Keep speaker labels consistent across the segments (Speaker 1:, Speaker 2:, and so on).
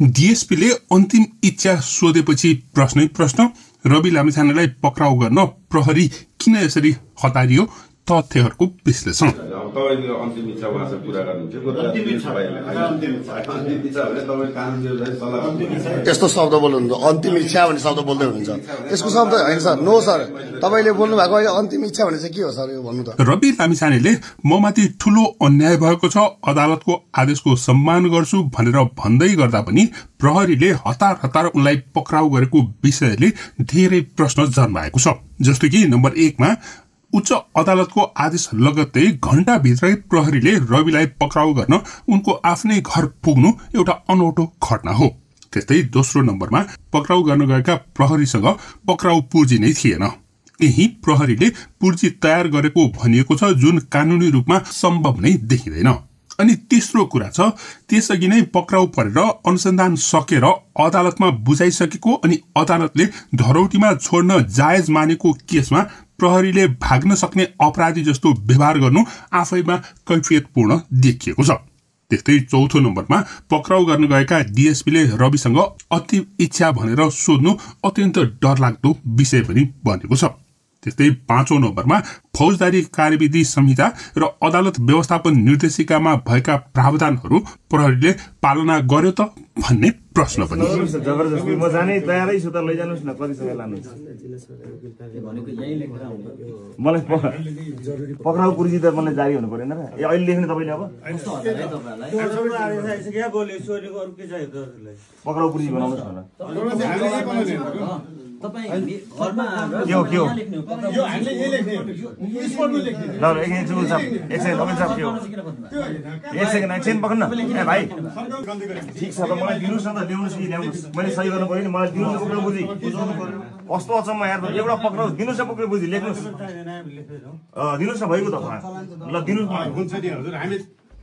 Speaker 1: डीएसपीले अन्तिम इच्छा सोधेपछि प्रश्न रवि लामिछानेलाई पक्राउ गर्न प्रहरी किन यसरी हतारियो तथ्यहरूको विश्लेषण।
Speaker 2: तपाईले अन्तिम इच्छा भाषा पूरा गर्नुहुन्छ
Speaker 3: यस्तो शब्द बोल्नुहुन्छ अन्तिम इच्छा भन्ने शब्द बोल्दै हुनुहुन्छ त्यसको शब्द हैन सर। नो सर, तपाईले बोल्नु भएको अहिले अन्तिम इच्छा भने चाहिँ के हो सर यो भन्नु त।
Speaker 1: रवि लामिछानेले ममाथि ठूलो अन्याय भएको छ, अदालतको आदेशको सम्मान गर्छु भनेर भन्दै गर्दा पनि प्रहरीले हतार उनलाई पक्राउ गरेको विषयले धेरै प्रश्न जन्माएको छ। जस्तो कि नम्बर 1 मा उच्च अदालतको आदेश लगत्तै घण्टाभित्रै प्रहरीले रविलाई पक्राउ गर्न उनको आफ्नै घर पुग्नु एउटा अनौठो घटना हो। त्यस्तै दोस्रो नम्बरमा पक्राउ गर्न गएका प्रहरीसँग पक्राउ पूर्जी नै थिएन। यही प्रहरीले पूर्जी तयार गरेको भनिएको छ, जुन कानूनी रूपमा सम्भव नै देखिँदैन। अनि तेस्रो कुरा छ, त्यसअघि नै पक्राउ परेर अनुसन्धान सकेर अदालतमा बुझाइसकेको अनि अदालतले धरौटीमा छोड्न जायज मानेको केसमा प्रहरीले भाग्न सक्ने अपराधी जस्तो व्यवहार गर्नु आफैमा कैफियतपूर्ण देखिएको छ। त्यस्तै चौथो नम्बरमा पक्राउ गर्न गएका डीएसपीले रविसँग अति इच्छा भनेर सोध्नु अत्यन्त डरलाग्दो विषय पनि बनेको छ। त्यस्तै पाँचौं नम्बरमा फौजदारी कार्यविधि संहिता र अदालत व्यवस्थापन निर्देशिकामा भएका प्रावधानहरू प्रहरीले पालना गर्यो त भन्ने प्रश्न पनि।
Speaker 4: जबरजस्ती म जानै तयारै छु त लैजानुस् न, कति समय लानुहुन्छ? मलाई पक्राउ पूर्जी त मलाई जारी हुनु पर्दैन र? ए अहिले लेख्ने तपाईले अब पक्राउ पूर्जी बनाउनुस् न। एकछिन पक्न ए भाइ ठिक छ त मलाई दिनुस् न त, ल्याउनुस् कि ल्याउनुस्, मैले सही गर्नु पर्यो नि, मलाई दिनुस् न पक्राउ पूर्जी। कस्तो अचम्म यार, एउटा पक्राउ दिनुस् न पक्राउ पूर्जी, लेख्नुस् दिनुस् न भइगयो त ल दिनुस्।
Speaker 5: हुन्छ नि हजुर, हामी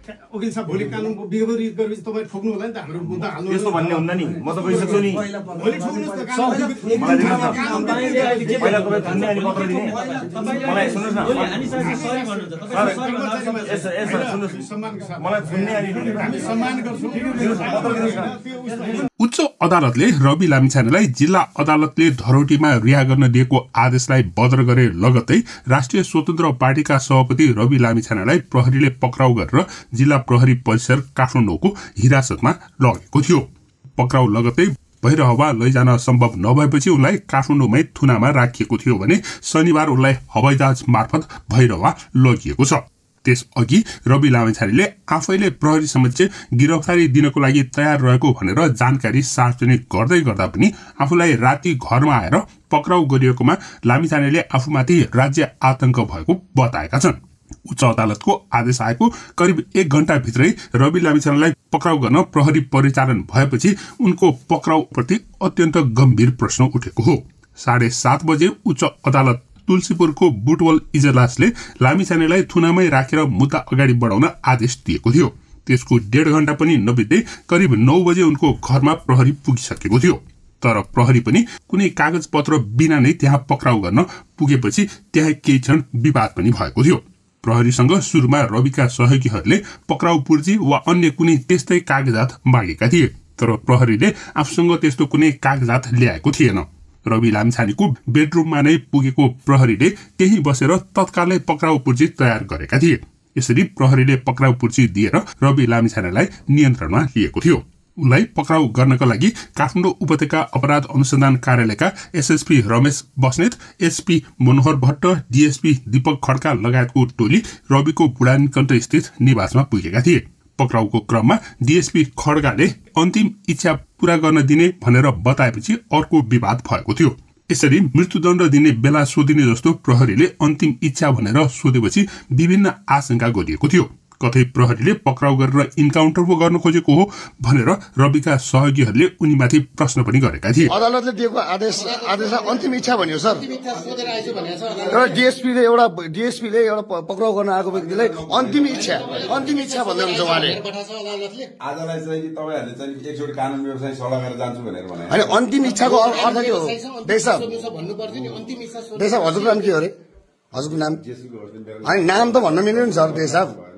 Speaker 5: वकिल साहब भोलि कानुनको विपरीत गरेपछि तपाईँ ठोक्नु होला नि त, हाम्रो मुद्दा हाल्नु
Speaker 4: यस्तो भन्ने हुन्न नि, म त गइसक्छु नि।
Speaker 5: भोलि ठोक्नुस् त
Speaker 4: पहिला तपाईँ थुन्ने अनि पत्र दिने मलाई सुन्नुहोस् न, मलाई थुन्ने अनि
Speaker 5: हामी सम्मान गर्छौँ।
Speaker 1: उच्च अदालतले रवि लामिछानेलाई जिल्ला अदालतले धरौटीमा रिहा गर्न दिएको आदेशलाई बदर गरे लगत्तै राष्ट्रिय स्वतन्त्र पार्टीका सभापति रवि लामिछानेलाई प्रहरीले पक्राउ गरेर जिल्ला प्रहरी परिसर काठमाडौँको हिरासतमा लगेको थियो। पक्राउ लगत्तै भैरहवा लैजान सम्भव नभएपछि उनलाई काठमाडौँमै थुनामा राखिएको थियो भने शनिबार उनलाई हवाईजहाज मार्फत भैरहवा लगिएको छ। त्यसअघि रवि लामिछानेले आफैले प्रहरी समक्ष गिरफ्तारी दिनको लागि तयार रहेको भनेर जानकारी सार्वजनिक गर्दै गर्दा पनि आफूलाई राति घरमा आएर पक्राउ गरिएकोमा लामिछानेले आफूमाथि राज्य आतंक भएको बताएका छन्। उच्च अदालतको आदेश आएको करिब 1 घण्टाभित्रै रवि लामिछानेलाई पक्राउ गर्न प्रहरी परिचालन भएपछि उनको पक्राउप्रति अत्यन्त गम्भीर प्रश्न उठेको हो। 7:30 बजे उच्च अदालत तुलसीपुरको बुटवल इजलासले लामिछानेलाई थुनामै राखेर मुद्दा अगाडि बढाउन आदेश दिएको थियो। त्यसको 1.5 घण्टा पनि नबित्दै करिब 9 बजे उनको घरमा प्रहरी पुगिसकेको थियो। तर प्रहरी पनि कुनै कागज पत्र बिना नै त्यहाँ पक्राउ गर्न पुगेपछि त्यहाँ केही क्षण विवाद पनि भएको थियो। प्रहरीसँग सुरुमा रविका सहयोगीहरूले पक्राउ पूर्जी वा अन्य कुनै त्यस्तै कागजात मागेका थिए, तर प्रहरीले आफूसँग त्यस्तो कुनै कागजात ल्याएको थिएन। रवि लामिछानेको बेडरुममा नै पुगेको प्रहरीले त्यही बसेर तत्कालै पक्राउ पूर्जी तयार गरेका थिए। यसरी प्रहरीले पक्राउ पूर्जी दिएर रवि लामिछानेलाई नियन्त्रणमा लिएको थियो। उनलाई पक्राउ गर्नका लागि काठमाडौँ उपत्यका अपराध अनुसन्धान कार्यालयका एसएसपी रमेश बस्नेत, एसपी मनोहर भट्ट, डीएसपी दीपक खड्का लगायतको टोली रविको बुढानीकण्ठ स्थित निवासमा पुगेका थिए। पक्राउको क्रममा डीएसपी खड्गाले अन्तिम इच्छा पूरा गर्न दिने भनेर बताएपछि अर्को विवाद भएको थियो। यसरी मृत्युदण्ड दिने बेला सोधिने जस्तो प्रहरीले अन्तिम इच्छा भनेर सोधेपछि विभिन्न आशंका गरिएको थियो। कतै प्रहरीले पक्राउ गरेर इन्काउन्टर पो गर्न खोजेको हो भनेर रविका सहयोगीहरूले उनीमाथि प्रश्न पनि गरेका थिए।
Speaker 3: अदालतले दिएको आदेशलाई अन्तिम इच्छा भन्यो सर। डीएसपीले एउटा पक्राउ गर्न आएको व्यक्तिलाई अन्तिम इच्छा भन्दै हुन्छ उहाँले।
Speaker 2: आजलाई चाहिँ तपाईहरुले चाहिँ एकचोटि कानुन व्यवसाय सल्लाह गरेर जान्छु भनेर भने
Speaker 3: अनि अन्तिम इच्छाको अर्थ के हो? देशब हजुरको नाम के हो रे? हजुरको नाम? अनि नाम त भन्न मिल्दैन सर देशब।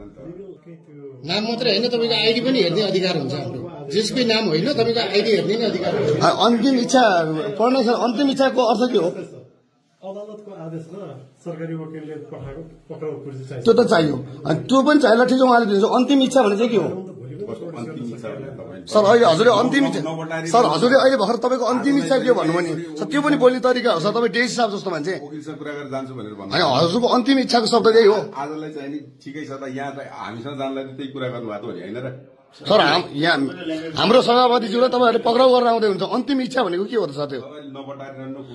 Speaker 6: नाम मात्रै हैन, तपाईको आइडी पनि हेर्ने अधिकार हुन्छ हाम्रो। जसकै नाम होइन तपाईँको आइडी हेर्ने नै अधिकार हो।
Speaker 3: अन्तिम इच्छा पढ्न सर, अन्तिम इच्छाको अर्थ के हो?
Speaker 5: अदालतको आदेश र सरकारी वकिलले पठाएको पक्राउ पुर्जी चाहिन्छ।
Speaker 3: त्यो त चाहियो, अनि त्यो पनि चाहियो। ठिक छ, उहाँले दिन्छ। अन्तिम इच्छा भने चाहिँ के हो सर? अहिले हजुरले अन्तिम इच्छा सर, हजुरले अहिले भर्खर तपाईँको अन्तिम इच्छा के भन्नुभयो नि सर? त्यो पनि बोल्ने तरिका हो सर। तपाईँ डेज साहब जस्तो मान्छे
Speaker 2: वकिलसँग कुरा गरेर जान्छु भनेर भन्नु।
Speaker 3: होइन, हजुरको अन्तिम इच्छाको शब्द त्यही हो।
Speaker 2: आजलाई चाहिँ नि ठिकै छ त, यहाँ त हामीसँग जानलाई त्यही कुरा गर्नुभएको हो नि, होइन र
Speaker 3: सर? यहाँ हाम्रो सभापतिज्यूलाई तपाईँहरूले पक्राउ गरेर आउँदै हुन्छ। अन्तिम इच्छा भनेको के हो त सर? त्यो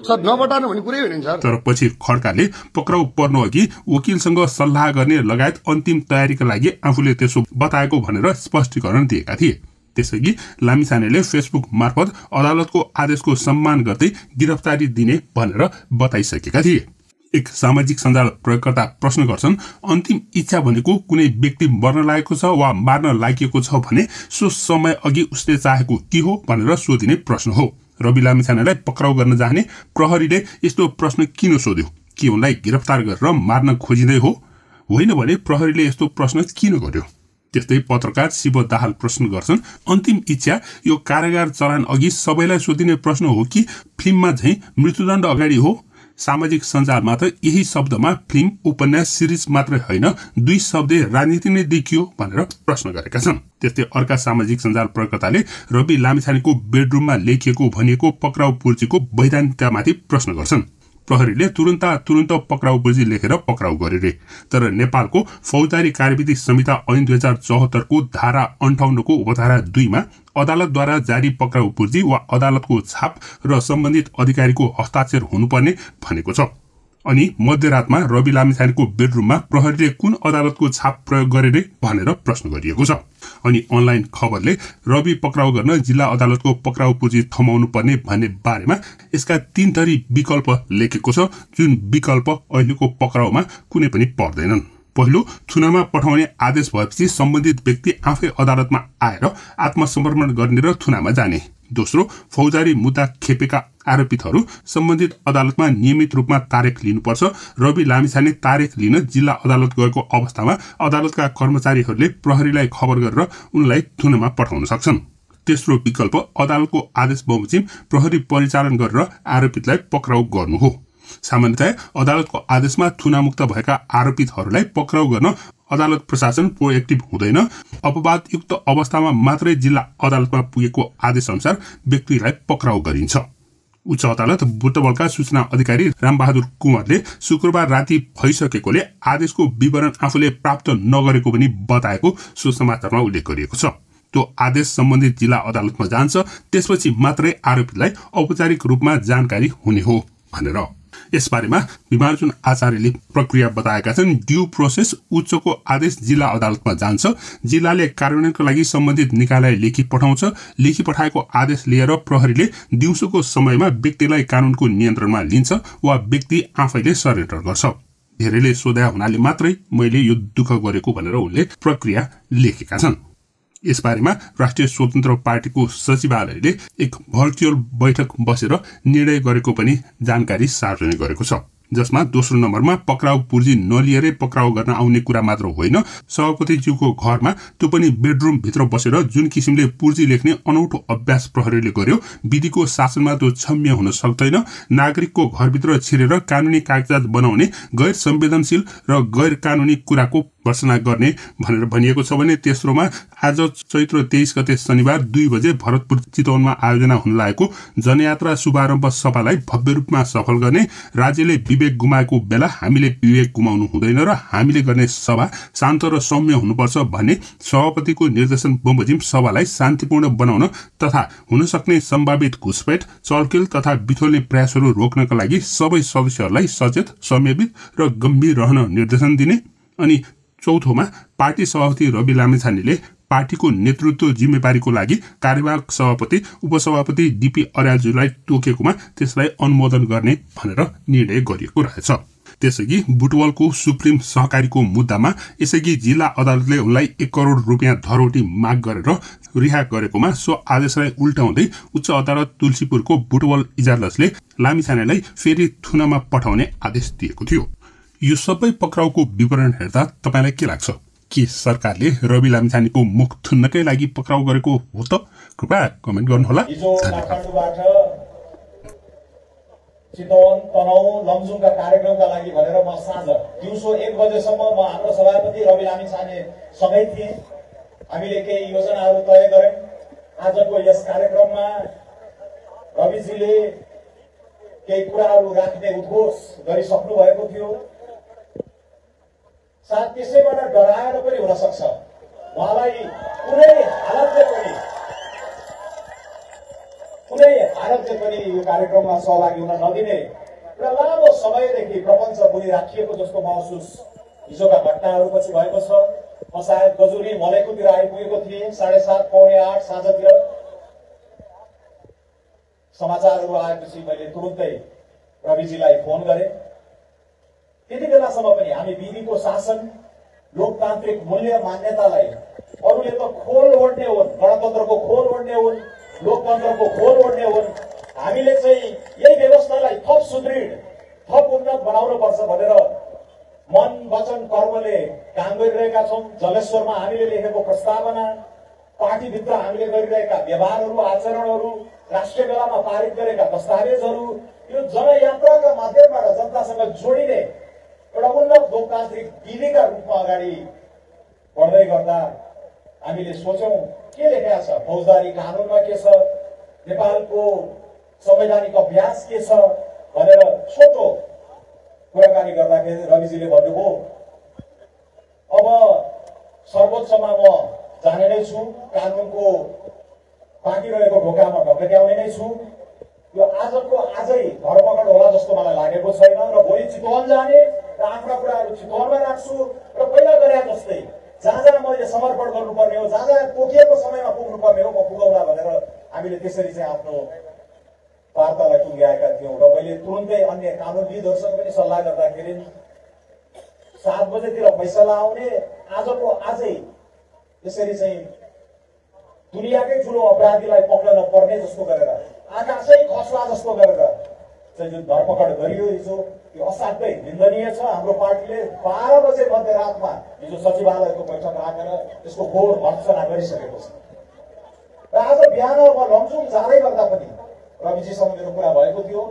Speaker 3: सर नपटार्नु भन्ने कुरै होइन सर।
Speaker 1: तर पछि खड्काले पक्राउ पर्नु अघि वकिलसँग सल्लाह गर्ने लगायत अन्तिम तयारीका लागि आफूले त्यसो बताएको भनेर स्पष्टीकरण दिएका थिए। त्यसैगि लामिछानेले फेसबुक मार्फत अदालतको आदेशको सम्मान गर्दै गिरफ्तारी दिने भनेर बताइसकेका थिए। एक सामाजिक सञ्जाल प्रयोगकर्ता प्रश्न गर्छन्, अन्तिम इच्छा भनेको कुनै व्यक्ति मर्न लागेको छ वा मार्न लागेको छ भने सो समय अघि उसले चाहेको के हो भनेर सोधिने प्रश्न हो। रवि लामिछानेलाई पक्राउ गर्न जाने प्रहरीले यस्तो प्रश्न किन सोध्यो? के उनलाई गिरफ्तार गरेर मार्न खोजिँदै हो? होइन भने प्रहरीले यस्तो प्रश्न किन गर्यो? त्यस्तै पत्रकार शिव दाहाल प्रश्न गर्छन्, अन्तिम इच्छा यो कारागार चलान अघि सबैलाई सोधिने प्रश्न हो कि फिल्ममा झैं मृत्युदण्ड अगाडि हो? सामाजिक सञ्जालमा त यही शब्दमा फिल्म, उपन्यास, सिरिज मात्रै होइन 2 शब्दे राजनीति नै देखियो भनेर प्रश्न गरेका छन्। त्यस्तै अर्का सामाजिक सञ्जाल प्रयोगकर्ताले रवि लामिछानेको बेडरुममा लेखिएको भनिएको पक्राउ पूर्जीको वैधानिकतामाथि प्रश्न गर्छन्। प्रहरीले तुरन्त पक्राउ पूर्जी लेखेर पक्राउ गरे रे, तर नेपालको फौजदारी कार्यविधि संहिता ऐन 2074 को धारा 58 को उपधारा 2 मा अदालतद्वारा जारी पक्राउ पूर्जी वा अदालतको छाप र सम्बन्धित अधिकारीको हस्ताक्षर हुनुपर्ने भनेको छ। अनि मध्यरातमा रवि लामिछानेको बेडरुममा प्रहरीले कुन अदालतको छाप प्रयोग गरे रे भनेर प्रश्न गरिएको छ। अनि अनलाइन खबरले रवि पक्राउ गर्न जिल्ला अदालतको पक्राउ पूर्जी थमाउनु पर्ने भन्ने बारेमा यसका 3 थरी विकल्प लेखेको छ, जुन विकल्प अहिलेको पक्राउमा कुनै पनि पर्दैनन्। पहिलो, थुनामा पठाउने आदेश भएपछि सम्बन्धित व्यक्ति आफै अदालतमा आएर आत्मसमर्पण गर्ने र थुनामा जाने। दोस्रो, फौजदारी मुद्दा खेपेका आरोपितहरू सम्बन्धित अदालतमा नियमित रूपमा तारिख लिनुपर्छ। रवि लामिछाने तारिख लिन जिल्ला अदालत गएको अवस्थामा अदालतका कर्मचारीहरूले प्रहरीलाई खबर गरेर उनलाई थुनामा पठाउन सक्छन्। तेस्रो विकल्प, अदालतको आदेश बमोजिम प्रहरी परिचालन गरेर आरोपितलाई पक्राउ गर्नु हो। सामान्यतया अदालतको आदेशमा थुनामुक्त भएका आरोपितहरूलाई पक्राउ गर्न अदालत प्रशासन प्रोएक्टिभ हुँदैन। अपवादयुक्त अवस्थामा मात्रै जिल्ला अदालतमा पुगेको आदेश अनुसार व्यक्तिलाई पक्राउ गरिन्छ। उच्च अदालत बुटवलका सूचना अधिकारी रामबहादुर कुँवरले शुक्रबार राति भइसकेकोले आदेशको विवरण आफूले प्राप्त नगरेको पनि बताएको सो समाचारमा उल्लेख गरिएको छ। त्यो आदेश सम्बन्धित जिल्ला अदालतमा जान्छ, त्यसपछि मात्रै आरोपीलाई औपचारिक रूपमा जानकारी हुने हो भनेर। यसबारेमा विमार्जुन आचार्यले प्रक्रिया बताएका छन्। ड्यू प्रोसेस, उच्चको आदेश जिल्ला अदालतमा जान्छ, जिल्लाले कार्यान्वयनको लागि सम्बन्धित निकायलाई लेखी पठाउँछ, लेखी पठाएको आदेश लिएर प्रहरीले दिउँसोको समयमा व्यक्तिलाई कानूनको नियन्त्रणमा लिन्छ वा व्यक्ति आफैले सरेन्डर गर्छ। धेरैले सोधा हुनाले मात्रै मैले यो दुःख गरेको भनेर उनले प्रक्रिया लेखेका छन्। यसबारेमा राष्ट्रिय स्वतन्त्र पार्टीको सचिवालयले एक भर्चुअल बैठक बसेर निर्णय गरेको पनि जानकारी सार्वजनिक गरेको छ, जसमा दोस्रो नम्बरमा पक्राउ पूर्जी नलिएरै पक्राउ गर्न आउने कुरा मात्र होइन, सभापतिज्यूको घरमा त्यो पनि बेडरुम भित्र बसेर जुन किसिमले पूर्जी लेख्ने अनौठो अभ्यास प्रहरीले गर्यो, विधिको शासनमा त्यो क्षम्य हुन सक्दैन। नागरिकको घरभित्र छिरेर कानूनी कागजात बनाउने गैर संवेदनशील र गैर कानूनी कुराको भर्सना गर्ने भनेर भनिएको छ भने तेस्रोमा आज चैत्र 23 गते शनिबार 2 बजे भरतपुर चितवनमा आयोजना हुन लागेको जनयात्रा शुभारम्भ सभालाई भव्य रूपमा सफल गर्ने, राज्यले विवेक गुमाएको बेला हामीले विवेक गुमाउनु हुँदैन र हामीले गर्ने सभा शान्त र सौम्य हुनुपर्छ भन्ने सभापतिको निर्देशन बमोजिम सभालाई शान्तिपूर्ण बनाउन तथा हुन सक्ने सम्भावित घुसपैठ, चलखेल तथा बिथोल्ने प्रयासहरू रोक्नका लागि सबै सदस्यहरूलाई सचेत, संयमित र गम्भीर रहन निर्देशन दिने। अनि चौथोमा पार्टी सभापति रवि लामिछानेले पार्टीको नेतृत्व जिम्मेवारीको लागि कार्यवाहक सभापति उपसभापति डीपी अर्यालज्यूलाई तोकेकोमा त्यसलाई अनुमोदन गर्ने भनेर निर्णय गरिएको रहेछ। त्यसैगि बुटवलको सुप्रिम सहकारीको मुद्दामा यसैगि जिल्ला अदालतले उनलाई 1 करोड रुपियाँ धरोटी माग गरेर रिहा गरेकोमा सो आदेशलाई उल्टाउँदै उच्च अदालत तुलसीपुरको बुटवल इजलासले लामिछानेलाई फेरि थुनामा पठाउने आदेश दिएको थियो। यो सबै पक्राउको विवरण हेर्दा तपाईलाई के लाग्छ? के सरकारले रवि लामिछानेको मुख थुन्नकै लागि पक्राउ गरेको हो त? कृपया कमेन्ट गर्नुहोला।
Speaker 7: काठमाडौँबाट चितवन, तनहुँ, लमजुङका कार्यक्रमका लागि भनेर म साँझ दिउँसो 1 बजेसम्म म हाम्रो सभापति रवि लामिछाने सँगै थिएँ। हामीले केही योजनाहरू तय गर्यौं। आजको यस कार्यक्रममा रविजीले केही कुराहरू राख्ने उद्घोष गरिसक्नु भएको थियो। सायद त्यसैबाट डराएर पनि हुन सक्छ उहाँलाई कुनै हालतले पनि यो कार्यक्रममा सहभागी हुन नदिने र लामो समयदेखि प्रपञ्च बुनि राखिएको जस्तो महसुस हिजोका घटनाहरूपछि भएको छ। म सायद गजुरी मलेकुतिर आइपुगेको थिएँ 7:30 पौने 8 साँझतिर। समाचारहरू आएपछि मैले तुरुन्तै रविजीलाई फोन गरेँ। त्यति बेलासम्म पनि हामी विधिको शासन, लोकतान्त्रिक मूल्य मान्यतालाई अरूले त खोल ओढ्ने हुन्, गणतन्त्रको खोल ओढ्ने हुन्, लोकतन्त्रको खोल ओढ्ने हुन्। हामीले चाहिँ यही व्यवस्थालाई थप सुदृढ, थप उन्नत बनाउनु पर्छ भनेर मन, वचन, कर्मले काम गरिरहेका छौं। जलेश्वरमा हामीले लेखेको प्रस्तावना, पार्टीभित्र हामीले गरिरहेका व्यवहारहरू, आचरणहरू, राष्ट्रिय बेलामा पारित गरेका दस्तावेजहरू, यो जनयात्राका माध्यमबाट जनतासँग जोडिने एउटा उन्नत लोकतान्त्रिक विधिका रूपमा अगाडि बढ्दै गर्दा हामीले सोच्यौं के लेखेका छ, फौजदारी कानूनमा के छ, नेपालको संवैधानिक अभ्यास के छ भनेर छोटो कुराकानी गर्दाखेरि रविजीले भन्नुभयो अब सर्वोच्चमा म जाने नै छु, कानूनको पाकिरहेको ढोकामा ढकट्याउने नै छु। यो आजको आजै धरपकड होला जस्तो मलाई लागेको छैन र भोलि चितवन जाने र आफ्ना कुराहरू चितवनमा राख्छु र पहिला गरे जस्तै जहाँ जहाँ मैले समर्पण गर्नुपर्ने हो, जहाँ जहाँ तोकिएको समयमा पुग्नुपर्ने हो म पुगौला भनेर हामीले त्यसरी चाहिँ आफ्नो वार्तालाई टुङ्ग्याएका थियौँ। र मैले तुरुन्तै अन्य कानुनविदहरूसँग पनि सल्लाह गर्दाखेरि 7 बजेतिर फैसला आउने, आजको आजै यसरी चाहिँ दुनियाँकै ठुलो अपराधीलाई पक्लन पर्ने जस्तो गरेर, आकाशै खस्ला जस्तो गरेर चाहिँ जुन धरपकड गरियो हिजो, यो असाध्यै निन्दनीय छ। हाम्रो पार्टीले 12 बजे मध्यरातमा हिजो सचिवालयको बैठक राखेर यसको घोर भर्त्सना गरिसकेको छ। र आज बिहान म लमजुङ जाँदै गर्दा पनि रविजीसँग मेरो कुरा भएको थियो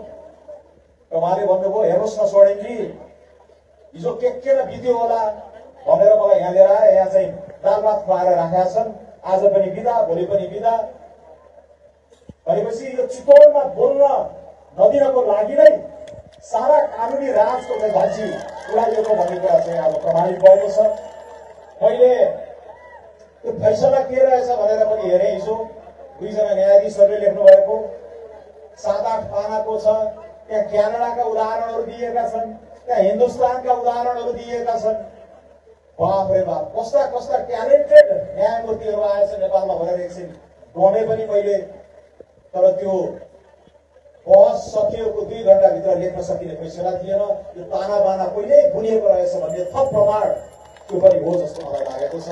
Speaker 7: र उहाँले भन्नुभयो हेर्नुहोस् न सोरेनजी, हिजो के बित्यो होला भनेर मलाई यहाँ लिएर आए। यहाँ चाहिँ दाल भात खुवाएर राखेका छन्, आज पनि बिदा, भोलि पनि बिदा। भनेपछि यो चितवनमा बोल्न नदिनको लागि नै सारा कानुनी राजको धज्जी उडाइएको भन्ने कुरा चाहिँ अब प्रमाणित भएको छ। मैले त्यो फैसला के रहेछ भनेर पनि हेरेँ हिजो। 2 जना न्यायाधीशहरूले लेख्नु भएको 7-8 पानाको छ। त्यहाँ क्यानाडाका उदाहरणहरू दिएका छन्, त्यहाँ हिन्दुस्तानका उदाहरणहरू दिएका छन्। बाप रे बाप, कस्ता कस्ता ट्यालेन्टेड न्यायमूर्तिहरू आएछ नेपालमा भनेर एकछिन डोमे पनि मैले। तर त्यो बहस सकिएको 2 घण्टाभित्र लेख्न सकिने फैसला थिएन। यो ताना बाना पहिल्यै बुनिएको रहेछ भन्ने थप प्रमाण त्यो पनि हो जस्तो मलाई लागेको छ।